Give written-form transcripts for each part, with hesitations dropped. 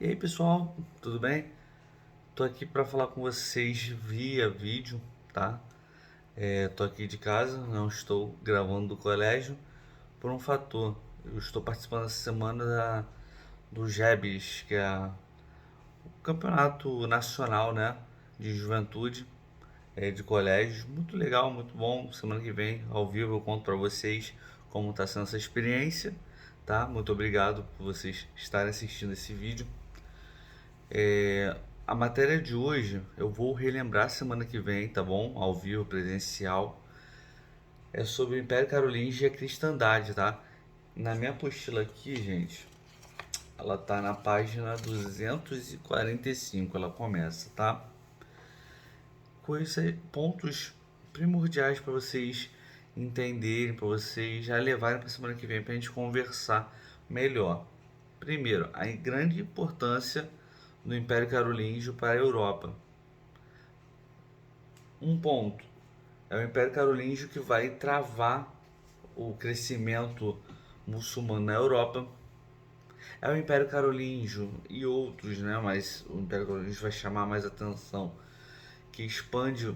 E aí pessoal, tudo bem? Tô aqui para falar com vocês via vídeo, tá? Tô aqui de casa, não estou gravando do colégio por um fator. Eu estou participando essa semana do GEBS, que é o Campeonato Nacional, né, de Juventude, de colégios. Muito legal, muito bom. Semana que vem, ao vivo, eu conto para vocês como está sendo essa experiência, tá? Muito obrigado por vocês estarem assistindo esse vídeo. A matéria de hoje eu vou relembrar semana que vem, tá bom? Ao vivo, presencial. É sobre o Império Carolingio e a cristandade, tá? Na minha apostila aqui, gente, ela tá na página 245, ela começa, tá? Pontos primordiais para vocês entenderem, para vocês já levarem para semana que vem para a gente conversar melhor. Primeiro, a grande importância do Império Carolíngio para a Europa. Um ponto, é o Império Carolíngio que vai travar o crescimento muçulmano na Europa. É o Império Carolíngio e outros, né? Mas o Império Carolíngio vai chamar mais atenção, que expande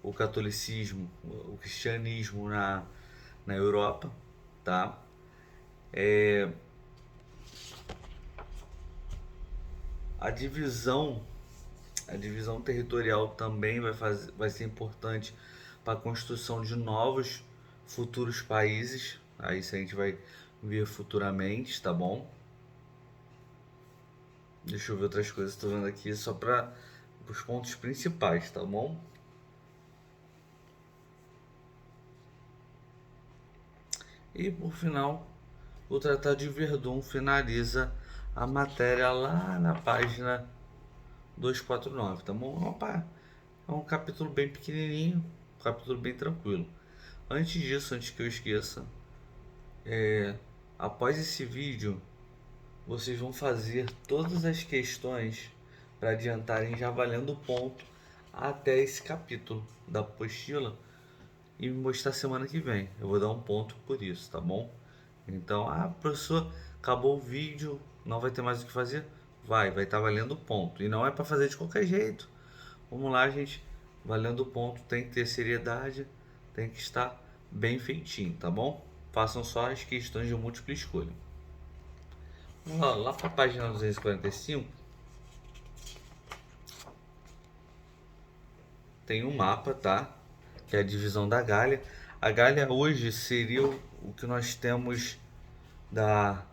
o catolicismo, o cristianismo na Europa, tá? A divisão, a divisão territorial também vai ser importante para a construção de novos futuros países. Aí isso a gente vai ver futuramente, tá bom? Deixa eu ver outras coisas que estou vendo aqui só para os pontos principais, tá bom? E por final, o Tratado de Verdun finaliza a matéria lá na página 249, tá bom? É um capítulo bem pequenininho, um capítulo bem tranquilo. Antes disso, antes que eu esqueça, após esse vídeo, vocês vão fazer todas as questões para adiantarem já valendo ponto até esse capítulo da apostila e me mostrar semana que vem. Eu vou dar um ponto por isso, tá bom? Então, professor, acabou o vídeo, não vai ter mais o que fazer? Vai estar valendo ponto. E não é para fazer de qualquer jeito. Vamos lá, gente. Valendo ponto, tem que ter seriedade, tem que estar bem feitinho, tá bom? Façam só as questões de múltipla escolha. Vamos lá para a página 245, tem um mapa, tá? Que é a divisão da Gália. A Gália hoje seria o que nós temos da,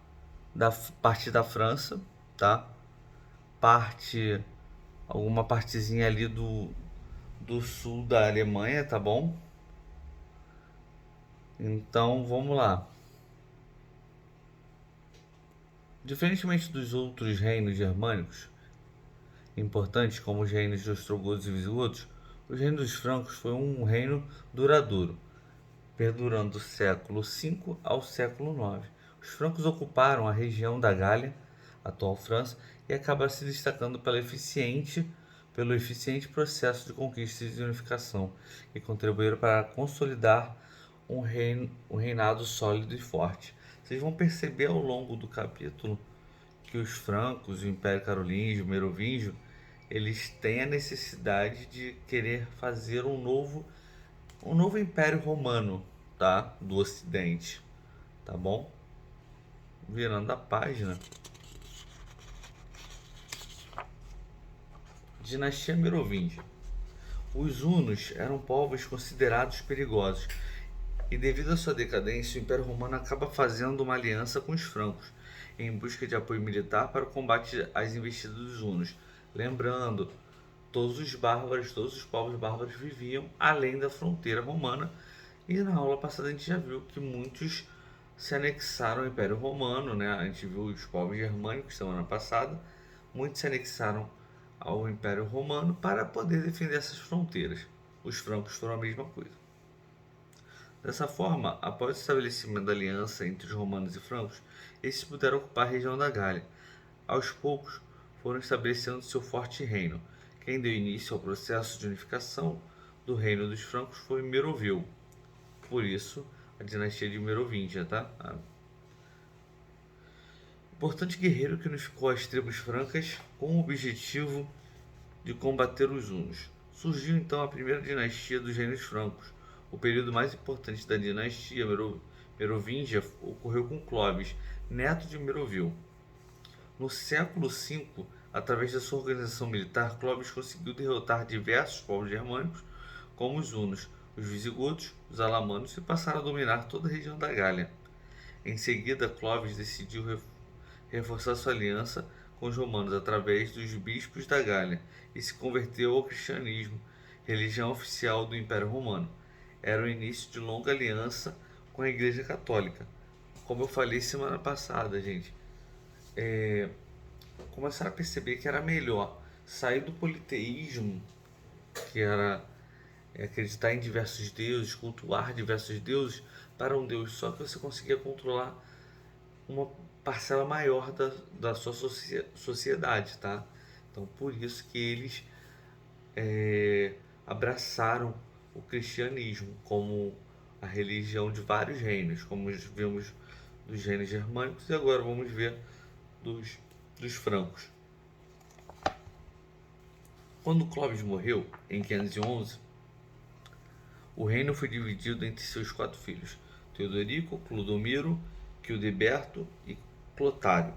da parte da França, tá? Parte, alguma partezinha ali do sul da Alemanha, tá bom? Então vamos lá. Diferentemente dos outros reinos germânicos importantes, como os reinos de ostrogodos e visigodos, o reino dos francos foi um reino duradouro, perdurando do século V ao século IX. Os francos ocuparam a região da Gália, atual França, e acabaram se destacando pelo eficiente processo de conquista e de unificação, que contribuíram para consolidar um reinado sólido e forte. Vocês vão perceber ao longo do capítulo que os francos, o Império Carolíngio, o Merovingio, eles têm a necessidade de querer fazer um novo Império Romano, tá? Do Ocidente, tá bom? Virando a página, Dinastia Merovingia. Os hunos eram povos considerados perigosos e, devido à sua decadência, o Império Romano acaba fazendo uma aliança com os francos em busca de apoio militar para o combate às investidas dos hunos. Lembrando, todos os povos bárbaros viviam além da fronteira romana, e na aula passada a gente já viu que muitos se anexaram ao Império Romano, né? A gente viu os povos germânicos semana passada, muitos se anexaram ao Império Romano para poder defender essas fronteiras. Os francos foram a mesma coisa. Dessa forma, após o estabelecimento da aliança entre os romanos e francos, esses puderam ocupar a região da Gália. Aos poucos, foram estabelecendo seu forte reino. Quem deu início ao processo de unificação do reino dos francos foi Meroveu. Por isso, a dinastia de Merovingia, tá? Importante guerreiro que unificou as tribos francas com o objetivo de combater os hunos. Surgiu então a primeira dinastia dos reinos francos. O período mais importante da dinastia merovingia ocorreu com Clovis, neto de Merovil. No século V, através da sua organização militar, Clovis conseguiu derrotar diversos povos germânicos, como os hunos, os visigodos, os alamanos, e passaram a dominar toda a região da Gália. Em seguida, Clovis decidiu reforçar sua aliança com os romanos através dos bispos da Gália e se converteu ao cristianismo, religião oficial do Império Romano. Era o início de longa aliança com a Igreja Católica. Como eu falei semana passada, gente, começaram a perceber que era melhor sair do politeísmo, que era acreditar em diversos deuses, cultuar diversos deuses, para um Deus só, que você conseguia controlar uma parcela maior da sua sociedade, tá? Então, por isso que eles abraçaram o cristianismo como a religião de vários reinos, como vimos dos reinos germânicos, e agora vamos ver dos francos. Quando Clovis morreu, em 511, o reino foi dividido entre seus 4 filhos, Teodorico, Clodomiro, Childeberto e Clotário.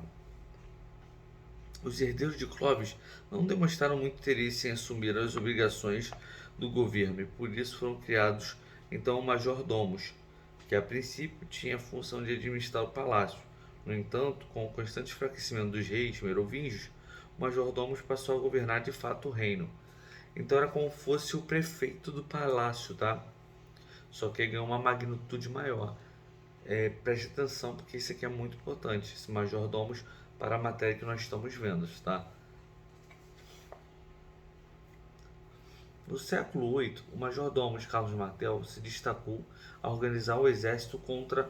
Os herdeiros de Clovis não demonstraram muito interesse em assumir as obrigações do governo e por isso foram criados então majordomos, que a princípio tinha a função de administrar o palácio. No entanto, com o constante enfraquecimento dos reis merovingios, o majordomos passou a governar de fato o reino. Então era como se fosse o prefeito do palácio, tá? Só que ele ganhou uma magnitude maior. Preste atenção, porque isso aqui é muito importante, esse majordomos, para a matéria que nós estamos vendo, tá? No século VIII, o majordomo Carlos Martel se destacou a organizar o exército contra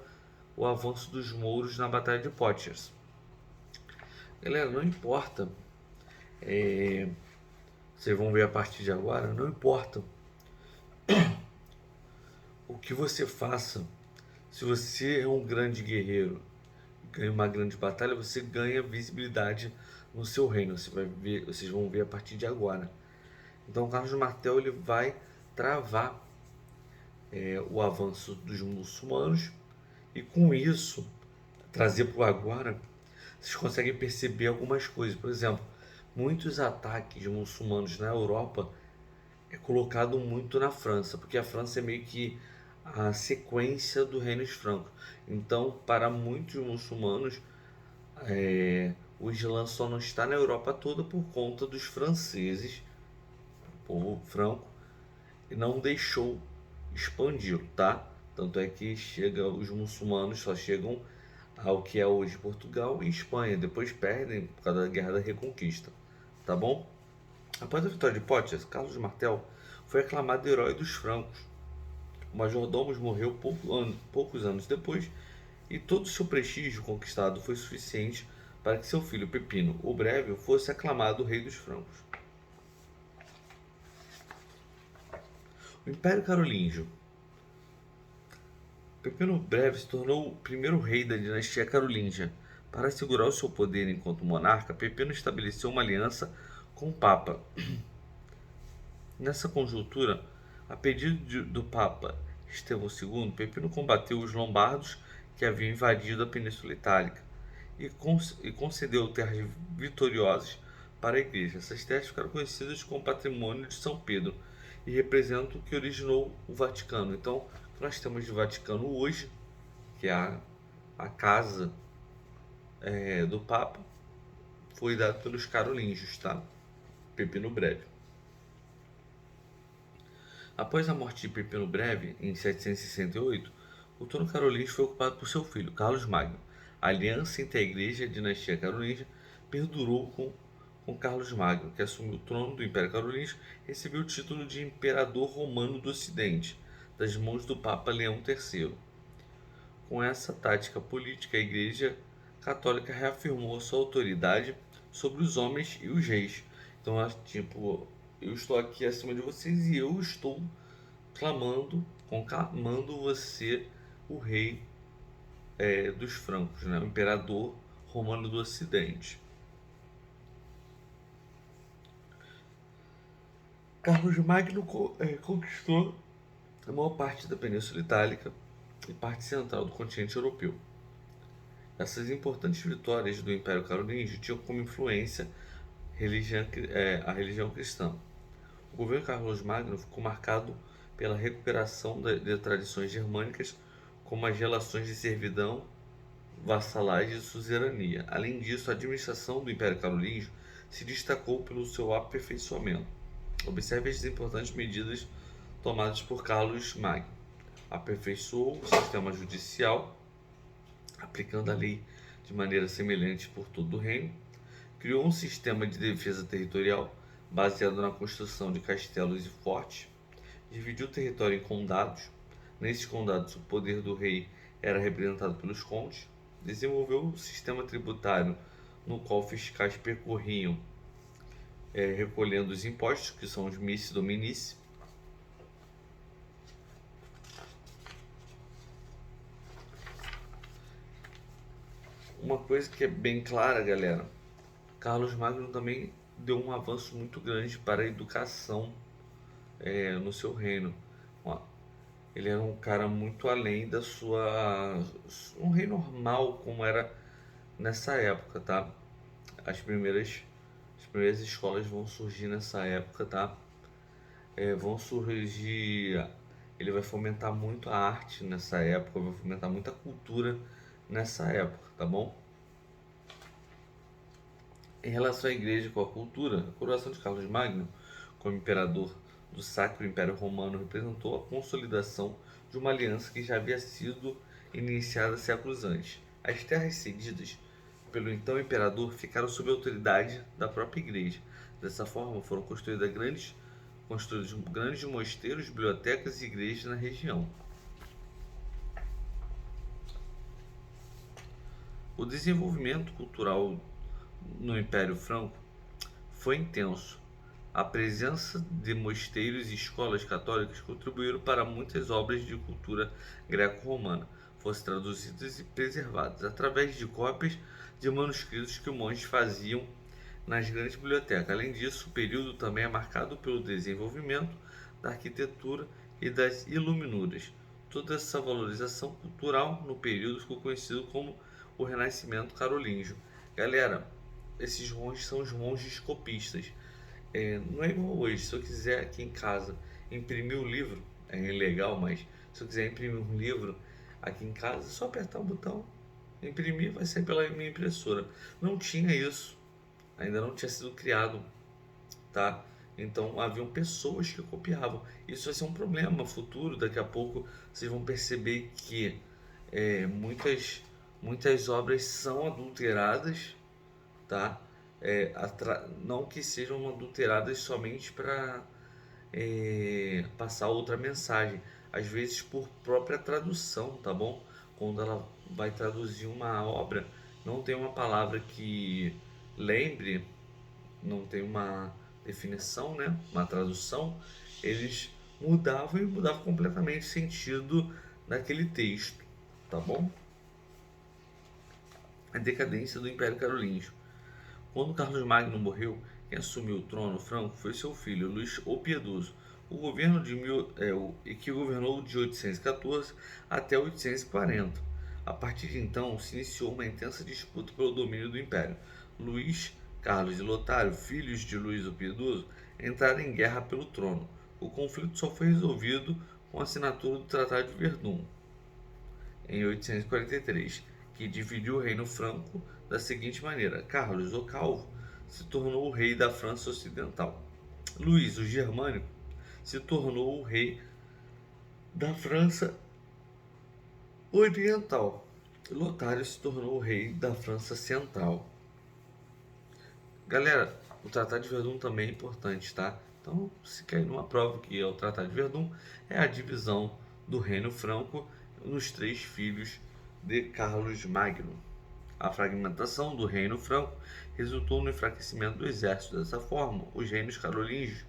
o avanço dos mouros na Batalha de Poitiers. Galera, não importa, vocês vão ver a partir de agora, não importa o que você faça, se você é um grande guerreiro, ganha uma grande batalha, você ganha visibilidade no seu reino. Vocês vão ver a partir de agora. Então, o Carlos Martel ele vai travar o avanço dos muçulmanos e, com isso, trazer para o agora, vocês conseguem perceber algumas coisas. Por exemplo, muitos ataques muçulmanos na Europa é colocado muito na França, porque a França é meio que a sequência do reino franco. Então, para muitos muçulmanos, o Islã só não está na Europa toda por conta dos franceses, o povo franco, e não deixou expandi-lo, tá? Tanto é que os muçulmanos só chegam ao que é hoje Portugal e Espanha, depois perdem por causa da Guerra da Reconquista, tá bom? Após a vitória de Poitiers, Carlos Martel foi aclamado herói dos francos. O majordomo morreu poucos anos depois e todo o seu prestígio conquistado foi suficiente para que seu filho Pepino o Breve fosse aclamado rei dos francos. O Império Carolíngio. Pepino o Breve se tornou o primeiro rei da dinastia carolíngia. Para assegurar o seu poder enquanto monarca, Pepino estabeleceu uma aliança com o Papa. Nessa conjuntura, a pedido do Papa Estevão II, Pepino combateu os lombardos que haviam invadido a Península Itálica e concedeu terras vitoriosas para a Igreja. Essas terras ficaram conhecidas como Patrimônio de São Pedro e representam o que originou o Vaticano. Então, o que nós temos de Vaticano hoje, que é a casa do Papa, foi dado pelos carolíngios, tá? Pepino Breve. Após a morte de Pepino Breve, em 768, o trono carolíngio foi ocupado por seu filho, Carlos Magno. A aliança entre a Igreja e a dinastia carolíngia perdurou com Carlos Magno, que assumiu o trono do Império Carolíngio e recebeu o título de Imperador Romano do Ocidente, das mãos do Papa Leão III. Com essa tática política, a Igreja Católica reafirmou sua autoridade sobre os homens e os reis. Então, eu estou aqui acima de vocês e eu estou conclamando você o rei dos francos, né? O imperador Romano do Ocidente. Carlos Magno conquistou a maior parte da Península Itálica e parte central do continente europeu. Essas importantes vitórias do Império Carolíngio tinham como influência a religião cristã. O governo Carlos Magno ficou marcado pela recuperação de tradições germânicas, como as relações de servidão, vassalagem e suzerania. Além disso, a administração do Império Carolíngio se destacou pelo seu aperfeiçoamento. Observe as importantes medidas tomadas por Carlos Magno. Aperfeiçoou o sistema judicial, aplicando a lei de maneira semelhante por todo o reino. Criou um sistema de defesa territorial baseado na construção de castelos e fortes. Dividiu o território em condados. Nesses condados, o poder do rei era representado pelos condes. Desenvolveu um sistema tributário no qual fiscais percorriam recolhendo os impostos, que são os missi dominici. Uma coisa que é bem clara, galera, Carlos Magno também deu um avanço muito grande para a educação no seu reino. Ele era um cara muito além da sua... um rei normal, como era nessa época, tá? As primeiras escolas vão surgir nessa época, tá? Vão surgir... Ele vai fomentar muito a arte nessa época, vai fomentar muita cultura nessa época, tá bom? Em relação à igreja com a cultura, a coroação de Carlos Magno como imperador do Sacro Império Romano representou a consolidação de uma aliança que já havia sido iniciada séculos antes. As terras cedidas pelo então imperador ficaram sob a autoridade da própria igreja. Dessa forma, foram construídos grandes mosteiros, bibliotecas e igrejas na região. O desenvolvimento cultural no Império Franco foi intenso. A presença de mosteiros e escolas católicas contribuíram para muitas obras de cultura greco-romana fossem traduzidas e preservadas através de cópias de manuscritos que os monges faziam nas grandes bibliotecas. Além disso, o período também é marcado pelo desenvolvimento da arquitetura e das iluminuras. Toda essa valorização cultural no período ficou conhecido como o Renascimento Carolíngio. Galera, esses monges são os monges copistas. Não é igual hoje. Se eu quiser aqui em casa imprimir um livro, é ilegal, mas se eu quiser imprimir um livro aqui em casa, é só apertar o botão, imprimir, vai sair pela minha impressora. Não tinha isso, ainda não tinha sido criado, tá? Então haviam pessoas que copiavam. Isso vai ser um problema futuro. Daqui a pouco vocês vão perceber que muitas obras são adulteradas, tá? Não que sejam adulteradas somente para passar outra mensagem, às vezes por própria tradução, tá bom? Quando ela vai traduzir uma obra, não tem uma palavra que lembre, não tem uma definição, né? Uma tradução, eles mudavam completamente o sentido daquele texto, tá bom? A decadência do Império Carolíngio. Quando Carlos Magno morreu, quem assumiu o trono franco foi seu filho, Luís o Piedoso, que governou de 814 até 840. A partir de então, se iniciou uma intensa disputa pelo domínio do império. Luís, Carlos e Lotário, filhos de Luís o Piedoso, entraram em guerra pelo trono. O conflito só foi resolvido com a assinatura do Tratado de Verdun, em 843, que dividiu o reino franco da seguinte maneira: Carlos, o Calvo, se tornou o rei da França Ocidental. Luís, o Germânico, se tornou o rei da França Oriental. Lotário se tornou o rei da França Central. Galera, o Tratado de Verdun também é importante, tá? Então, se cair numa prova que é o Tratado de Verdun, é a divisão do reino franco nos 3 filhos de Carlos Magno. A fragmentação do reino franco resultou no enfraquecimento do exército. Dessa forma, os reinos carolíngios,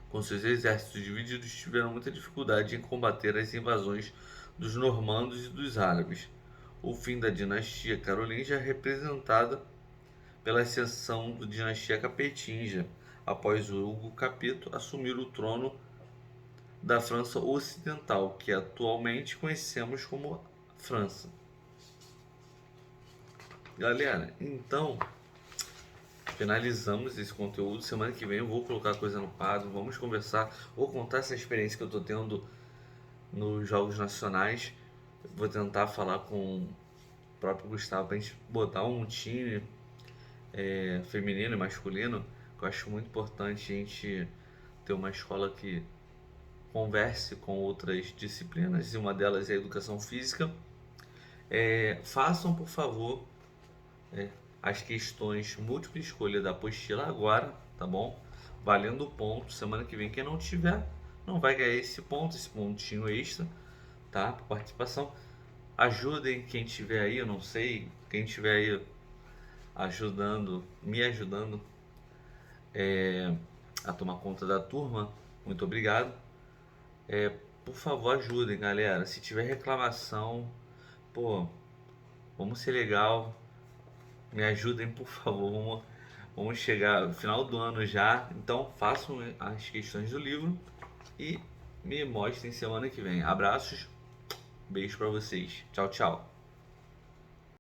com seus exércitos divididos, tiveram muita dificuldade em combater as invasões dos normandos e dos árabes. o fim da dinastia carolíngia é representada pela ascensão da dinastia capetinga, após Hugo Capito assumir o trono da França Ocidental, que atualmente conhecemos como França. Galera, então finalizamos esse conteúdo. Semana que vem eu vou colocar coisa no quadro, vamos conversar, vou contar essa experiência que eu estou tendo nos Jogos Nacionais. Vou tentar falar com o próprio Gustavo para a gente botar um time feminino e masculino, que eu acho muito importante a gente ter uma escola que converse com outras disciplinas, e uma delas é a educação física. Façam, por favor, as questões múltipla escolha da apostila agora, tá bom? Valendo ponto. Semana que vem, quem não tiver, não vai ganhar esse pontinho extra, tá? Por participação. Ajudem quem tiver aí, eu não sei, quem tiver aí ajudando, me ajudando a tomar conta da turma, muito obrigado. Por favor, ajudem, galera. Se tiver reclamação, pô, vamos ser legal, me ajudem, por favor. Vamos chegar no final do ano já, então façam as questões do livro e me mostrem semana que vem. Abraços, beijo pra vocês. Tchau, tchau.